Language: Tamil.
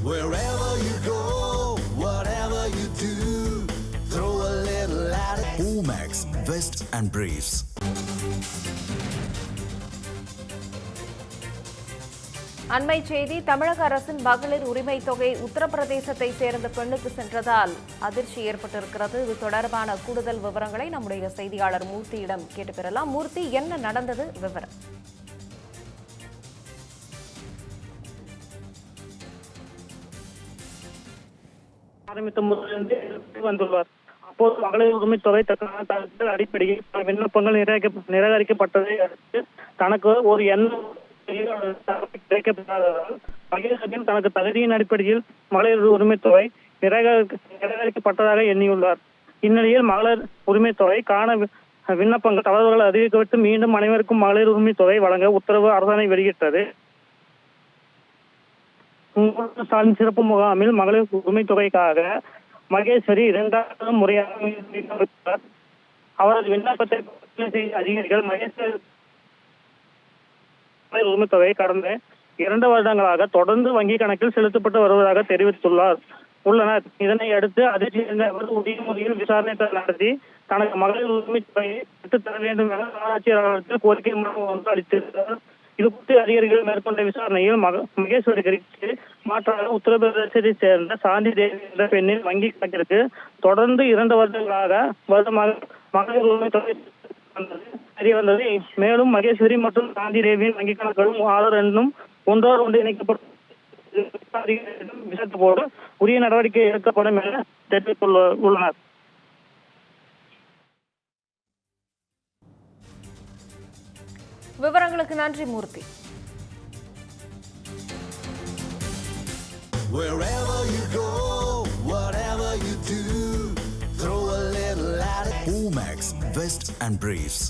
Wherever you go, whatever you do, throw a little at it. Omax, Vest and Briefs. அண்மை செய்தி. தமிழக அரசின் மகளிர் உரிமை தொகை உத்தரப்பிரதேசத்தை சேர்ந்த பெண்ணுக்கு சென்றதால் அதிர்ச்சி ஏற்பட்டிருக்கிறது. இது தொடர்பான கூடுதல் விவரங்களை நம்முடைய செய்தியாளர் மூர்த்தியிடம் கேட்டு பெறலாம். மூர்த்தி, என்ன நடந்தது, விவரம்? ஆரம்பித்த முதலிருந்து வந்துள்ளார். அப்போது மகளிர் உரிமை தொகை தகவல் அடிப்படையில் விண்ணப்பங்கள் நிராகரிக்கப்பட்டதை அடுத்து தனக்கு ஒரு எண்ணம் கிடைக்கப்படாததால் மகேஸ்வரன் தனக்கு தகுதியின் அடிப்படையில் மகளிர் உரிமை தொகை நிராகரிக்கப்பட்டதாக எண்ணியுள்ளார். இந்நிலையில் மகளிர் உரிமை தொகை காண விண்ணப்பங்கள் தளர்வுகள் அதிகரிக்கப்பட்டு மீண்டும் அனைவருக்கும் மகளிர் உரிமை தொகை வழங்க உத்தரவு அரசாணை வெளியிட்டது. ஸ்டாலின் சிறப்பு முகாமில் மகளிர் உரிமை தொகைக்காக மகேஸ்வரி இரண்டாவது முறையாக அவரது விண்ணப்பத்தை அதிகாரிகள் மகேஸ்வரி உரிமை தொகை கடந்த 2 வருடங்களாக தொடர்ந்து வங்கி கணக்கில் செலுத்தப்பட்டு வருவதாக உள்ளனர். இதனை அடுத்து அதிர்ச்சி அவர் உரிய முறையில் விசாரணை நடத்தி தனக்கு மகளிர் உரிமை தொகையை பெற்றுத் தர வேண்டும் என ஆட்சியர் அலுவலகத்தில் கோரிக்கை மனு ஒன்று அளித்திருந்தார். இது குறித்து அதிகாரிகள் மேற்கொண்ட விசாரணையில் மகேஸ்வரிக்கு மாற்றாக உத்தரப்பிரதேசத்தை சேர்ந்த சாந்தி தேவி என்ற பெண்ணின் வங்கி கணக்கிற்கு தொடர்ந்து 2 வருடமாக மகளிர் உரிமை தொகை தெரிய வந்தது. மேலும் மகேஸ்வரி மற்றும் சாந்தி தேவியின் வங்கி கணக்குகளும் ஆதார் எண்ணும் ஒன்றோடு இணைக்கப்பட்டு விசாரித்தபோது உரிய நடவடிக்கை எடுக்கப்படும் என தெரிவித்துள்ளனர். விவரங்களுக்கு நன்றி மூர்த்தி. Wherever you go, whatever you do, throw a little at it. Omax, Vest and Briefs.